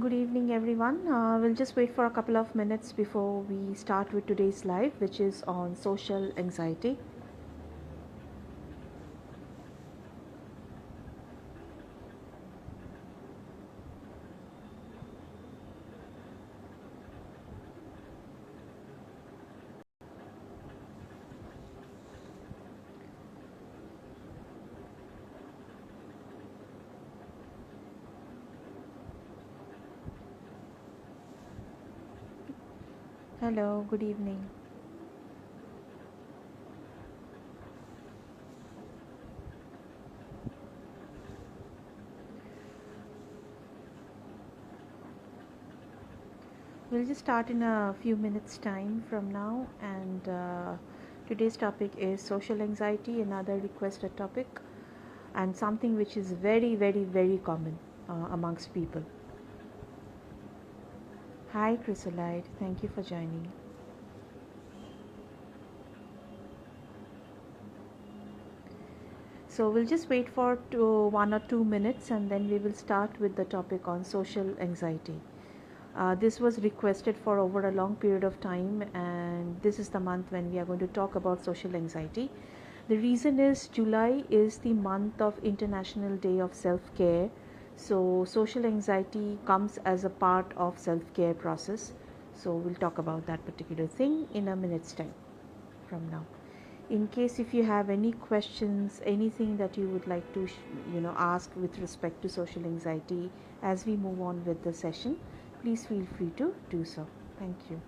Good evening, everyone. We'll just wait for a couple of minutes before we start with today's live, which is on social anxiety. Hello, good evening. We'll just start in a few minutes' time from now, and today's topic is social anxiety, another requested topic, and something which is very, very, very common amongst people. Hi, Chrysolite. Thank you for joining. So we'll just wait for 1 or 2 minutes and then we will start with the topic on social anxiety. This was requested for over a long period of time, and this is the month when we are going to talk about social anxiety. The reason is July is the month of International Day of Self Care. So, social anxiety comes as a part of self care process. So, we'll talk about that particular thing in a minute's time from now. In case if you have any questions, anything that you would like to ask with respect to social anxiety as we move on with the session, please feel free to do so. Thank you.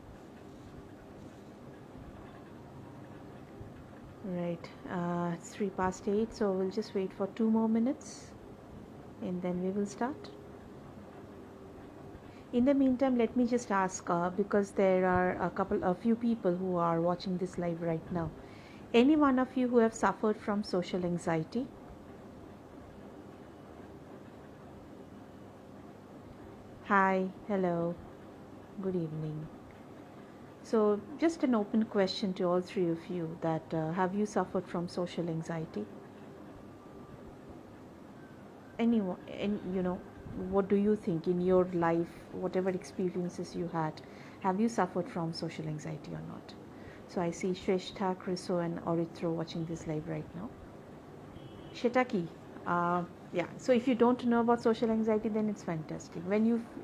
Right, it's 3 past 8, so we'll just wait for 2 more minutes and then we will start. In the meantime, let me just ask, because there are a few people who are watching this live right now. Any one of you who have suffered from social anxiety? Hi, hello, good evening. So, just an open question to all three of you, that have you suffered from social anxiety? Anyone, and what do you think in your life, whatever experiences you had, have you suffered from social anxiety or not? So, I see Shrestha, Kriso, and Orithro watching this live right now. Shetaki, yeah. So if you don't know about social anxiety, then it's fantastic.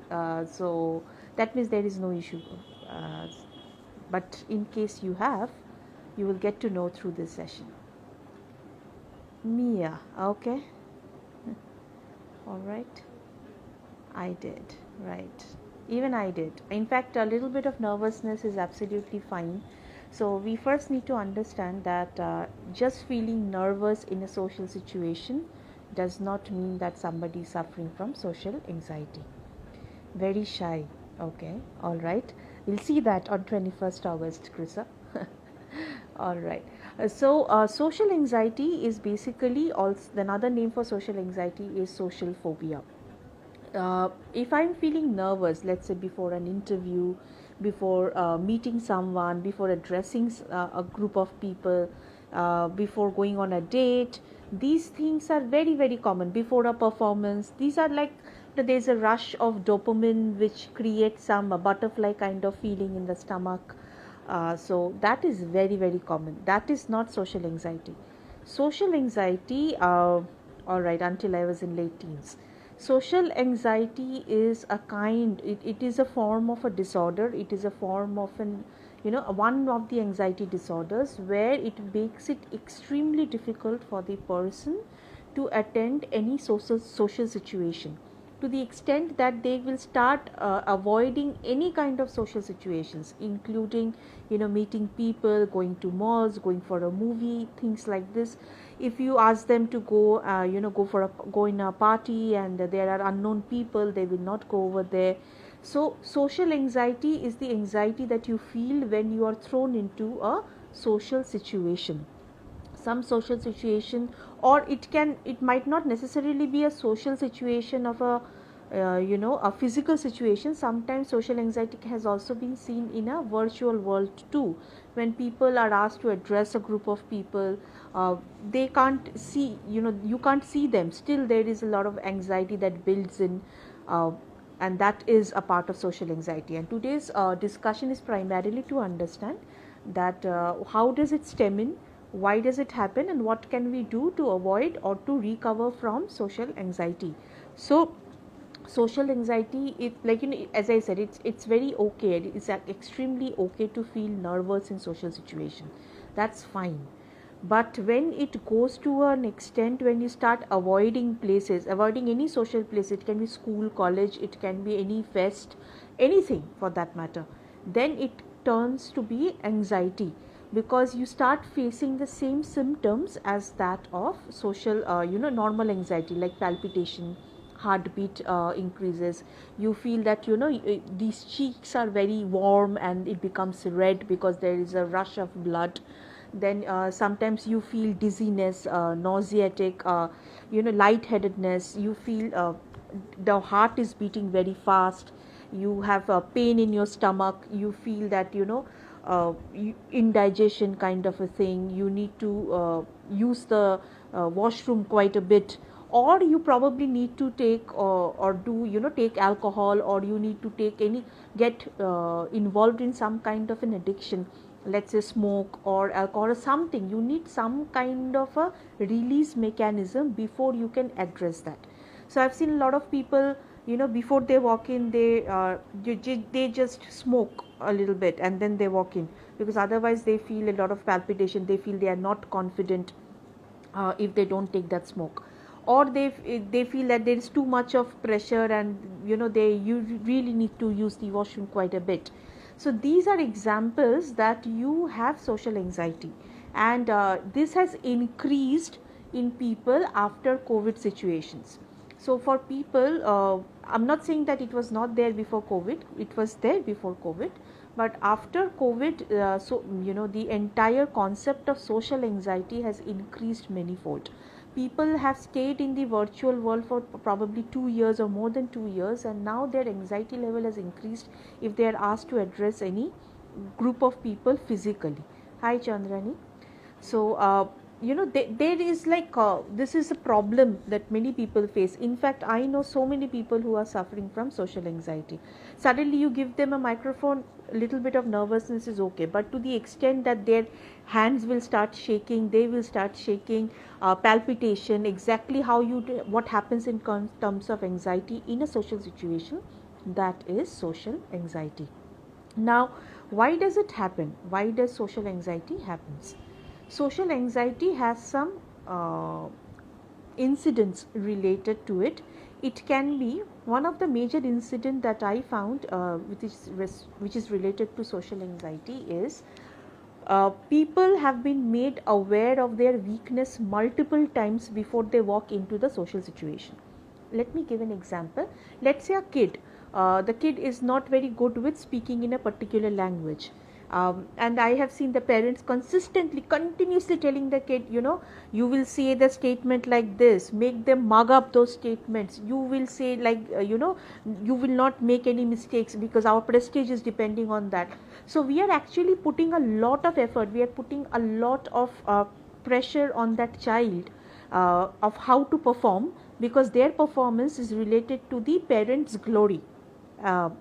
So that means there is no issue. Uh, but in case you have, you will get to know through this session. Mia, okay, all right. I did, right. Even I did. In fact, a little bit of nervousness is absolutely fine. So, we first need to understand that just feeling nervous in a social situation does not mean that somebody is suffering from social anxiety. Very shy. Okay, all right. We'll see that on 21st August, Krisa. All right. Social anxiety is basically also another name for social anxiety is social phobia. If I'm feeling nervous, let's say before an interview, before meeting someone, before addressing a group of people, before going on a date, these things are very, very common. Before a performance, these are like there's a rush of dopamine which creates some butterfly kind of feeling in the stomach. So that is very, very common. That is not social anxiety. Social anxiety, all right, until I was in late teens. Social anxiety is it is a form of a disorder. It is a form of one of the anxiety disorders where it makes it extremely difficult for the person to attend any social situation, to the extent that they will start avoiding any kind of social situations, including meeting people, going to malls, going for a movie, things like this. If you ask them to go go in a party and there are unknown people, they will not go over there. So social anxiety is the anxiety that you feel when you are thrown into a social situation, some social situation, or it might not necessarily be a social situation of a physical situation. Sometimes social anxiety has also been seen in a virtual world too, when people are asked to address a group of people. They can't see, you can't see them, still there is a lot of anxiety that builds in. and that is a part of social anxiety. And today's discussion is primarily to understand that how does it stem in, why does it happen, and what can we do to avoid or to recover from social anxiety. So social anxiety, it, like, as I said, it's very okay, it's extremely okay to feel nervous in social situation. That's fine. But when it goes to an extent when you start avoiding places, avoiding any social place, it can be school, college, it can be any fest, anything for that matter, then it turns to be anxiety, because you start facing the same symptoms as that of social normal anxiety, like palpitation, heartbeat increases, you feel that these cheeks are very warm and it becomes red because there is a rush of blood. Then sometimes you feel dizziness, nauseatic, lightheadedness, you feel the heart is beating very fast, you have pain in your stomach, you feel that indigestion kind of a thing, you need to use the washroom quite a bit, or you probably need to take or do take alcohol, or you need to take any get involved in some kind of an addiction, let's say smoke or alcohol or something. You need some kind of a release mechanism before you can address that. So I've seen a lot of people, before they walk in, they just smoke a little bit and then they walk in, because otherwise they feel a lot of palpitation, they feel they are not confident if they don't take that smoke, or they feel that there is too much of pressure and you really need to use the washroom quite a bit. So these are examples that you have social anxiety, and this has increased in people after COVID situations. So for people, I'm not saying that it was not there before COVID, it was there before COVID, but after COVID, the entire concept of social anxiety has increased manyfold. People have stayed in the virtual world for probably 2 years or more than 2 years, and now their anxiety level has increased if they are asked to address any group of people physically. Hi Chandrani. So there is like this is a problem that many people face. In fact, I know so many people who are suffering from social anxiety. Suddenly you give them a microphone, a little bit of nervousness is okay, but to the extent that their hands will start shaking, they will start shaking, palpitation, exactly how what happens in terms of anxiety in a social situation, that is social anxiety. Now, why does it happen? Why does social anxiety happens? Social anxiety has some incidents related to it. It can be one of the major incident that I found, which is related to social anxiety, is people have been made aware of their weakness multiple times before they walk into the social situation. Let me give an example. Let's say a kid, the kid is not very good with speaking in a particular language. And I have seen the parents continuously telling the kid, you will say the statement like this, make them mug up those statements. You will say like, you will not make any mistakes because our prestige is depending on that. So we are actually putting a lot of effort, we are putting a lot of pressure on that child of how to perform, because their performance is related to the parents' glory. Uh,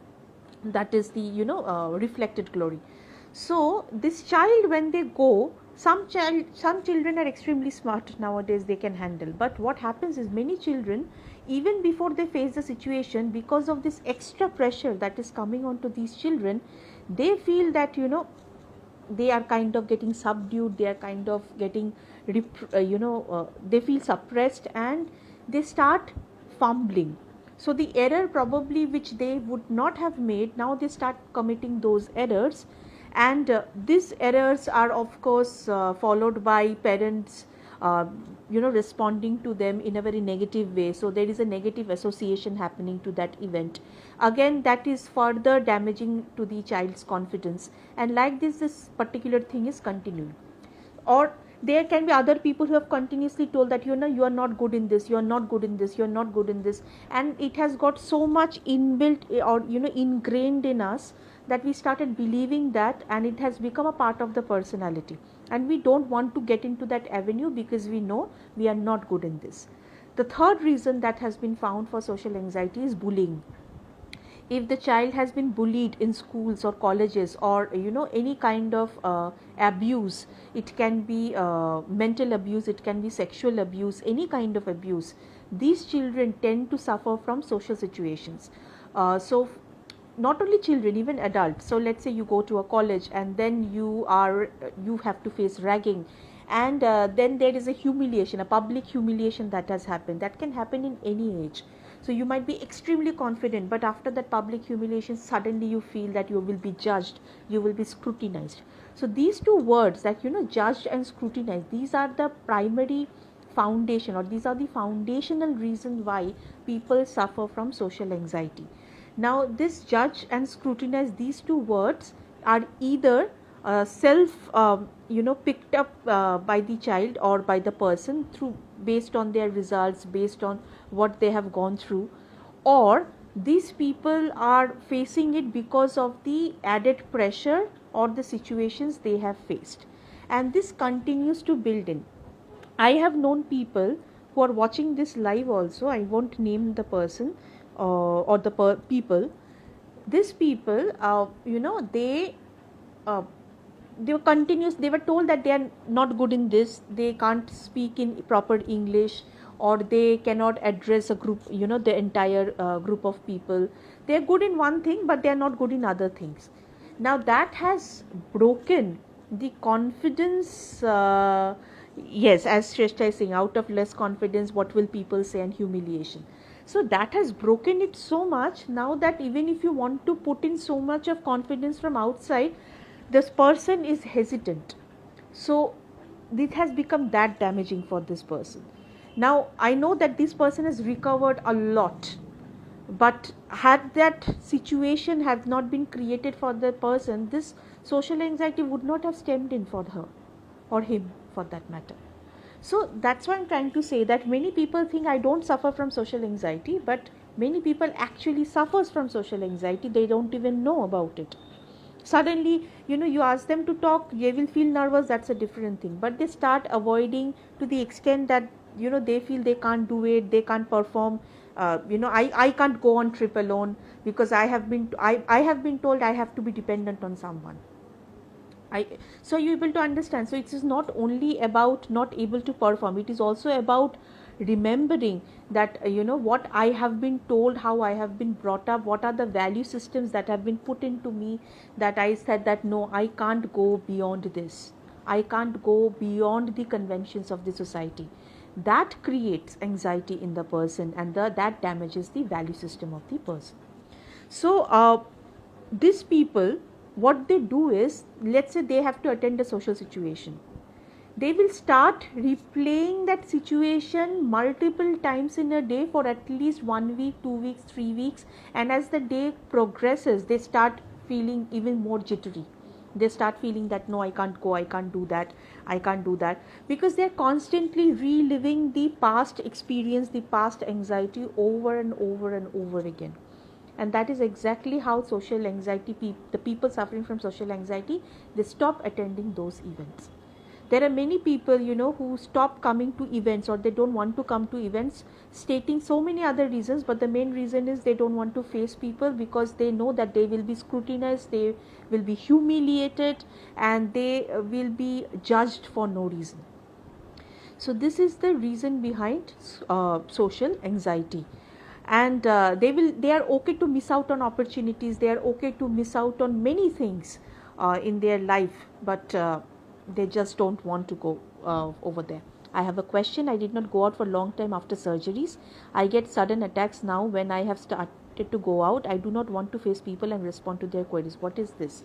that is the reflected glory. So this child, when they go, some children are extremely smart nowadays, they can handle, but what happens is many children, even before they face the situation, because of this extra pressure that is coming onto these children, they feel that they are kind of getting subdued, they are kind of getting they feel suppressed and they start fumbling. So the error probably which they would not have made, now they start committing those errors, and these errors are of course followed by parents responding to them in a very negative way. So there is a negative association happening to that event. Again, that is further damaging to the child's confidence, and like this particular thing is continuing. Or there can be other people who have continuously told that you are not good in this, you are not good in this, you are not good in this, and it has got so much inbuilt or ingrained in us that we started believing that, and it has become a part of the personality, and we don't want to get into that avenue because we know we are not good in this. The third reason that has been found for social anxiety is bullying. if the child has been bullied in schools or colleges, or any kind of abuse, it can be mental abuse, it can be sexual abuse, any kind of abuse, these children tend to suffer from social situations. So not only children, even adults. So let's say you go to a college, and then you have to face ragging, and then there is a humiliation, a public humiliation that has happened, that can happen in any age. So you might be extremely confident, but after that public humiliation, suddenly you feel that you will be judged, you will be scrutinized. So these two words, that judged and scrutinized, these are the primary foundation, or these are the foundational reason why people suffer from social anxiety. Now this judge and scrutinize, these two words are either self picked up by the child or by the person, through based on their results, based on what they have gone through, or these people are facing it because of the added pressure or the situations they have faced, and this continues to build in. I have known people who are watching this live also. I won't name the person or the people. These people, uh, they were continuous. They were told that they are not good in this. They can't speak in proper English, or they cannot address a group. The entire group of people. They are good in one thing, but they are not good in other things. Now that has broken the confidence. Yes, as Shrestha is saying, out of less confidence, what will people say, and humiliation. So that has broken it so much now, that even if you want to put in so much of confidence from outside, this person is hesitant. So it has become that damaging for this person. Now I know that this person has recovered a lot, but had that situation have not been created for the person, this social anxiety would not have stemmed in for her or him, for that matter. So that's why I'm trying to say that many people think I don't suffer from social anxiety, but many people actually suffers from social anxiety. They don't even know about it. Suddenly, you ask them to talk, they will feel nervous, that's a different thing. But they start avoiding to the extent that, they feel they can't do it, they can't perform. I can't go on trip alone because I have been told I have to be dependent on someone. So you're able to understand. So it is not only about not able to perform, it is also about remembering that what I have been told, how I have been brought up, what are the value systems that have been put into me, that I said that no, I can't go beyond this, I can't go beyond the conventions of the society. That creates anxiety in the person, and that damages the value system of the person. So these people, what they do is, let's say they have to attend a social situation, they will start replaying that situation multiple times in a day for at least 1 week, 2 weeks, 3 weeks, and as the day progresses, they start feeling even more jittery. They start feeling that no, I can't go, I can't do that, I can't do that, because they're constantly reliving the past experience, the past anxiety over and over and over again. And that is exactly how social anxiety, the people suffering from social anxiety, they stop attending those events. There are many people, who stop coming to events, or they don't want to come to events, stating so many other reasons, but the main reason is they don't want to face people, because they know that they will be scrutinized, they will be humiliated, and they will be judged for no reason. So this is the reason behind social anxiety. And they are okay to miss out on opportunities, they are okay to miss out on many things in their life, but they just don't want to go over there. I have a question. I did not go out for a long time after surgeries. I get sudden attacks now when I have started to go out. I do not want to face people and respond to their queries. What is this?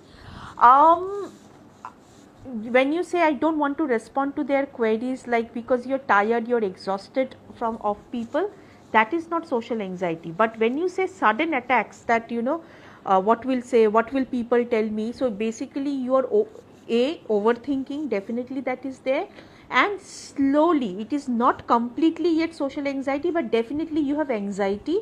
When you say I don't want to respond to their queries, like because you're tired, you're exhausted from of people, that is not social anxiety. But when you say sudden attacks, that what will people tell me, so basically you are overthinking, definitely that is there. And slowly, it is not completely yet social anxiety, but definitely you have anxiety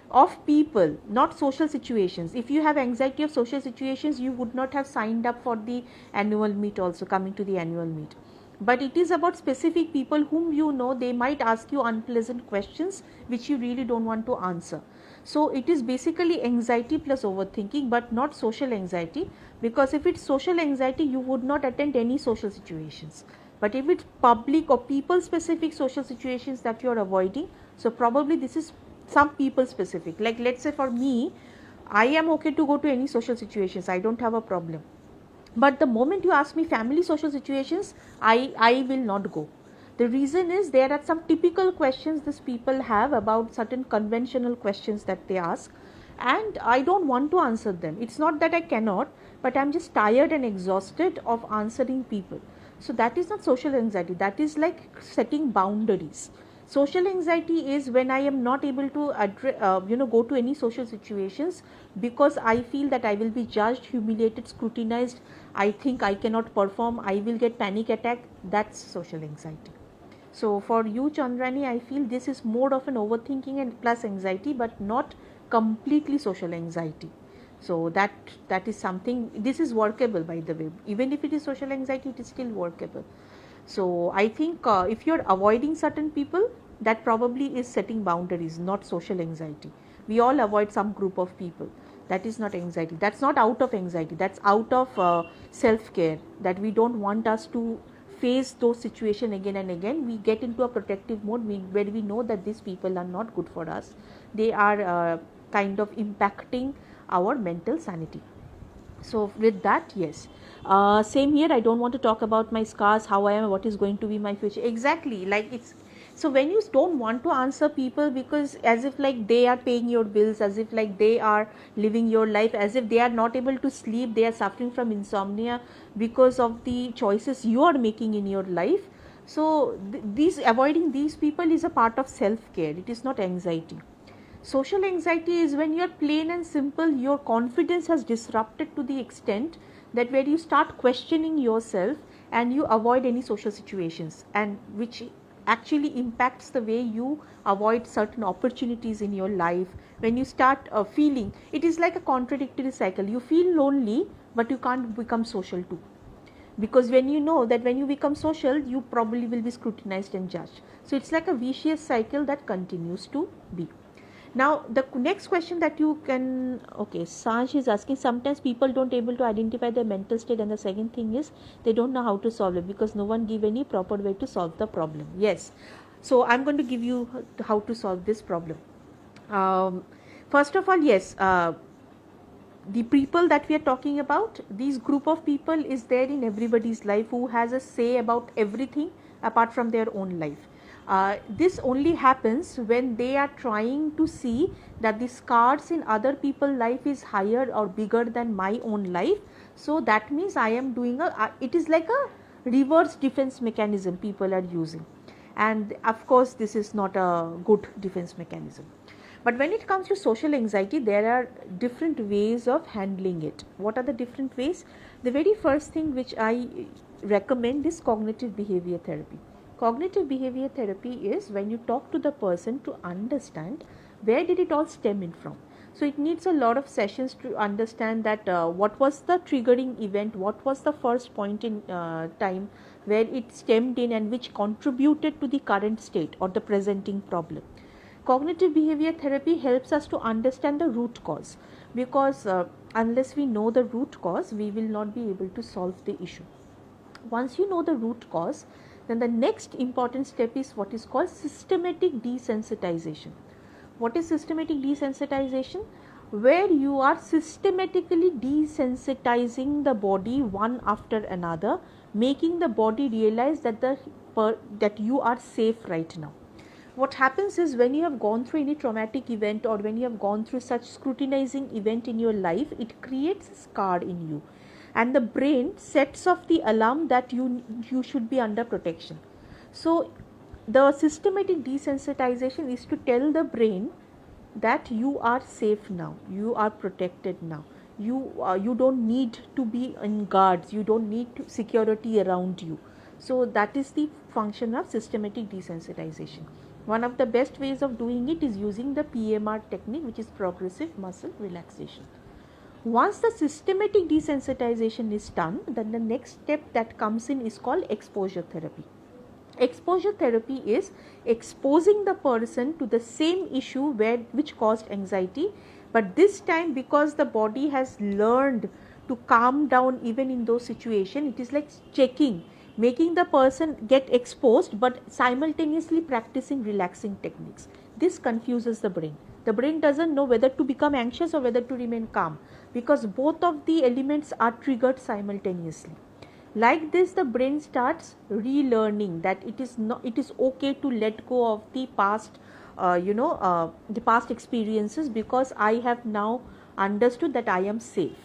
of people, not social situations. If you have anxiety of social situations, you would not have signed up for the annual meet, also coming to the annual meet. but it is about specific people whom you know they might ask you unpleasant questions which you really don't want to answer. So it is basically anxiety plus overthinking, but not social anxiety, because if it's social anxiety you would not attend any social situations. But if it's public or people specific social situations that you are avoiding, so probably this is some people specific. Like let's say for me, I am okay to go to any social situations, I don't have a problem. But the moment you ask me family social situations, I will not go. The reason is there are some typical questions these people have about certain conventional questions that they ask, and I don't want to answer them. It's not that I cannot, but I'm just tired and exhausted of answering people. So that is not social anxiety, that is like setting boundaries. Social anxiety is when I am not able to go to any social situations because I feel that I will be judged, humiliated, scrutinized. I think I cannot perform, I will get panic attack. That's social anxiety. So for you, Chandrani, I feel this is more of an overthinking and plus anxiety, but not completely social anxiety. So that is something. This is workable, by the way. Even if it is social anxiety, it is still workable. So I think if you're avoiding certain people, that probably is setting boundaries, not social anxiety. We all avoid some group of people. That is not anxiety. That's not out of anxiety. That's out of self-care, that we don't want us to face those situations again and again. We get into a protective mode where we know that these people are not good for us. They are kind of impacting our mental sanity. So with that, yes, same here. I don't want to talk about my scars, how I am, what is going to be my future. Exactly, like it's so when you don't want to answer people because as if like they are paying your bills, as if like they are living your life, as if they are not able to sleep, they are suffering from insomnia because of the choices you are making in your life. So these avoiding these people is a part of self care. It is not anxiety. Social anxiety is when you're plain and simple, your confidence has disrupted to the extent that where you start questioning yourself and you avoid any social situations, and which actually impacts the way you avoid certain opportunities in your life. When you start feeling, it is like a contradictory cycle. You feel lonely, but you can't become social too, because when you know that when you become social you probably will be scrutinized and judged. So it's like a vicious cycle that continues to be. Now the next question that you can, okay, Sanj is asking, sometimes people don't able to identify their mental state, and the second thing is they don't know how to solve it because no one give any proper way to solve the problem. Yes, so I'm going to give you how to solve this problem. um, First of all, yes, the people that we are talking about, these group of people is there in everybody's life who has a say about everything apart from their own life. This only happens when they are trying to see that the scars in other people's life is higher or bigger than my own life. So that means I am doing it is like a reverse defense mechanism people are using, and of course this is not a good defense mechanism. But when it comes to social anxiety, there are different ways of handling it. What are the different ways? The very first thing which I recommend is cognitive behavior therapy. Cognitive behavior therapy is when you talk to the person to understand where did it all stem in from. So it needs a lot of sessions to understand that what was the triggering event, what was the first point in time where it stemmed in and which contributed to the current state or the presenting problem. Cognitive behavior therapy helps us to understand the root cause, because unless we know the root cause, we will not be able to solve the issue. Once you know the root cause, then the next important step is what is called systematic desensitization. What is systematic desensitization? Where you are systematically desensitizing the body one after another, making the body realize that that you are safe right now. What happens is when you have gone through any traumatic event or when you have gone through such scrutinizing event in your life, it creates a scar in you, and the brain sets off the alarm that you should be under protection. So the systematic desensitization is to tell the brain that you are safe now, you are protected now, you don't need to be in guards, you don't need security around you. So that is the function of systematic desensitization. One of the best ways of doing it is using the PMR technique, which is progressive muscle relaxation. Once the systematic desensitization is done, then the next step that comes in is called exposure therapy. Exposure therapy is exposing the person to the same issue which caused anxiety, but this time, because the body has learned to calm down even in those situations, it is like checking, making the person get exposed but simultaneously practicing relaxing techniques. This confuses the brain. The brain doesn't know whether to become anxious or whether to remain calm, because both of the elements are triggered simultaneously. Like this, the brain starts relearning that it is okay to let go of the past, the past experiences, because I have now understood that I am safe.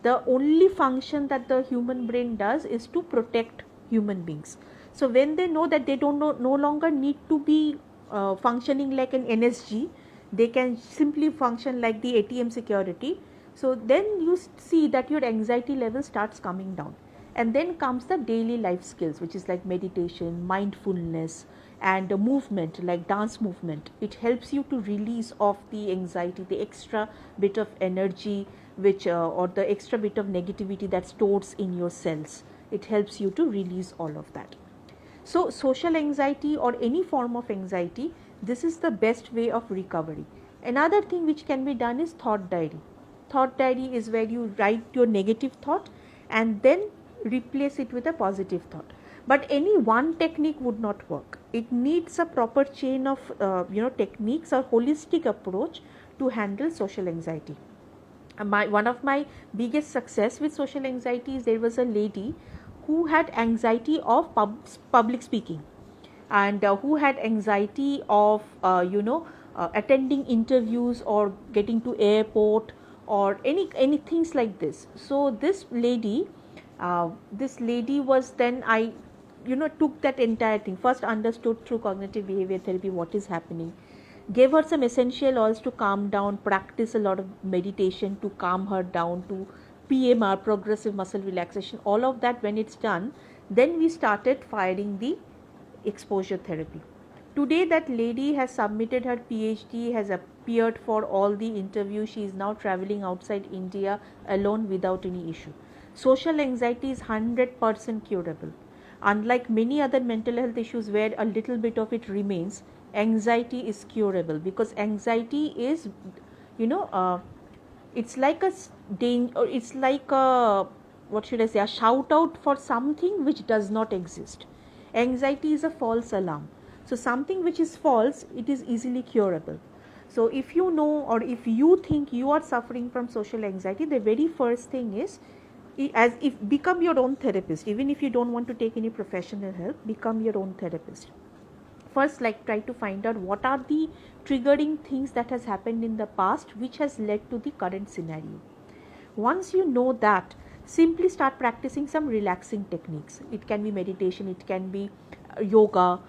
The only function that the human brain does is to protect human beings. So when they know that they no longer need to be functioning like an NSG, they can simply function like the ATM security. So then you see that your anxiety level starts coming down. And then comes the daily life skills, which is like meditation, mindfulness, and movement, like dance movement. It helps you to release off the anxiety, the extra bit of energy which or the extra bit of negativity that stores in your cells. It helps you to release all of that. So social anxiety or any form of anxiety, this is the best way of recovery. Another thing which can be done is thought diary. Thought diary is where you write your negative thought and then replace it with a positive thought. But any one technique would not work. It needs a proper chain of techniques or holistic approach to handle social anxiety. One of my biggest success with social anxiety is there was a lady who had anxiety of public speaking, and who had anxiety of attending interviews or getting to airport or any things like this. So this lady was, then I took that entire thing, first understood through cognitive behavior therapy what is happening, gave her some essential oils to calm down, practice a lot of meditation to calm her down, to PMR, progressive muscle relaxation, all of that. When it's done, then we started firing the exposure therapy. Today that lady has submitted her PhD, has appeared for all the interviews. She is now traveling outside India alone without any issue. Social anxiety is 100% curable. Unlike many other mental health issues where a little bit of it remains, anxiety is curable, because anxiety is, it's like it's like a, what should I say, a shout out for something which does not exist. Anxiety is a false alarm. So something which is false, it is easily curable. So if you know, or if you think you are suffering from social anxiety, the very first thing is, as if become your own therapist. Even if you don't want to take any professional help, become your own therapist. First, like, try to find out what are the triggering things that has happened in the past which has led to the current scenario. Once you know that, simply start practicing some relaxing techniques. It can be meditation, it can be yoga,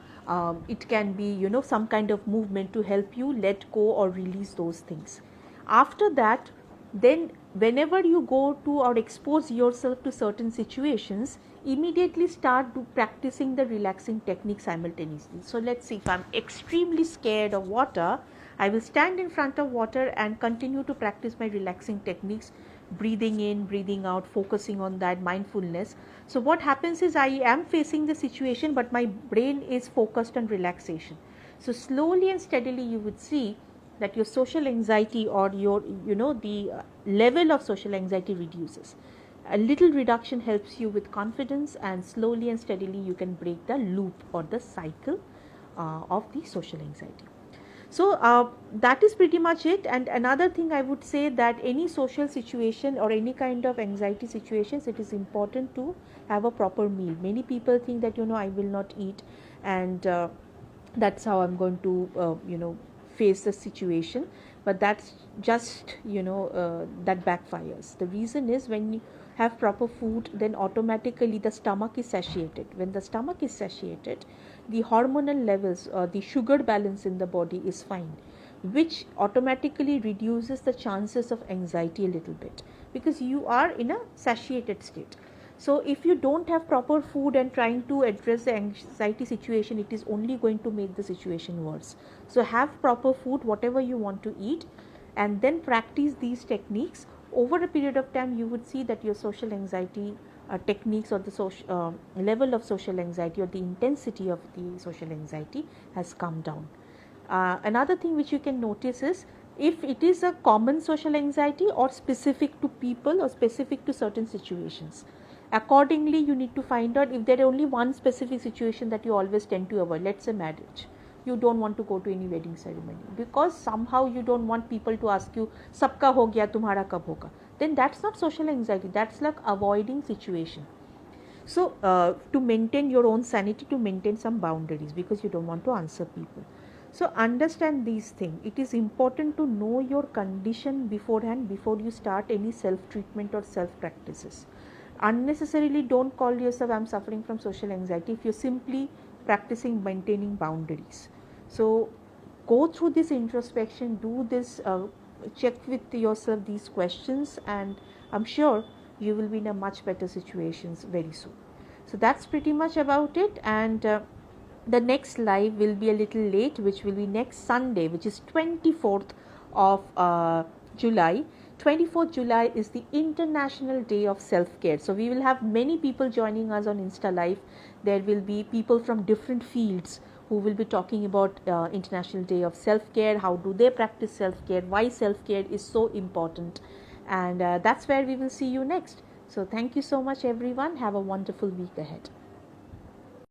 it can be some kind of movement to help you let go or release those things. After that, then whenever you go to or expose yourself to certain situations, immediately start practicing the relaxing technique simultaneously. So let's see, if I'm extremely scared of water, I will stand in front of water and continue to practice my relaxing techniques, breathing in, breathing out, focusing on that, mindfulness. So what happens is, I am facing the situation but my brain is focused on relaxation. So slowly and steadily you would see that your social anxiety or your the level of social anxiety reduces. A little reduction helps you with confidence, and slowly and steadily you can break the loop or the cycle of the social anxiety. So that is pretty much it. And another thing I would say, that any social situation or any kind of anxiety situations, it is important to have a proper meal. Many people think that I will not eat, and that's how I'm going to face the situation, but that's just that backfires. The reason is, when you have proper food, then automatically the stomach is satiated. When the stomach is satiated, the hormonal levels, the sugar balance in the body is fine, which automatically reduces the chances of anxiety a little bit, because you are in a satiated state. So if you don't have proper food and trying to address the anxiety situation, it is only going to make the situation worse. So have proper food, whatever you want to eat, and then practice these techniques over a period of time you would see that your social anxiety techniques, or the social level of social anxiety, or the intensity of the social anxiety has come down. Another thing which you can notice is if it is a common social anxiety or specific to people or specific to certain situations. Accordingly, you need to find out if there is only one specific situation that you always tend to avoid. Let's say marriage. You don't want to go to any wedding ceremony because somehow you don't want people to ask you, "Sabka ho gaya, tumhara kab hoga?" Then that's not social anxiety. That's like avoiding situation. So, to maintain your own sanity, to maintain some boundaries because you don't want to answer people. So, understand these things. It is important to know your condition beforehand before you start any self treatment or self practices. Unnecessarily don't call yourself, "I'm suffering from social anxiety," if you're simply practicing maintaining boundaries. So, go through this introspection, do this, check with yourself these questions, and I'm sure you will be in a much better situations very soon. So that's pretty much about it, and the next live will be a little late, which will be next Sunday, which is 24th of July. 24th July is the International Day of Self-Care. So we will have many people joining us on Insta Live. There will be people from different fields who will be talking about International Day of Self-Care, how do they practice self-care, why self-care is so important, and that's where we will see you next. So thank you so much everyone. Have a wonderful week ahead.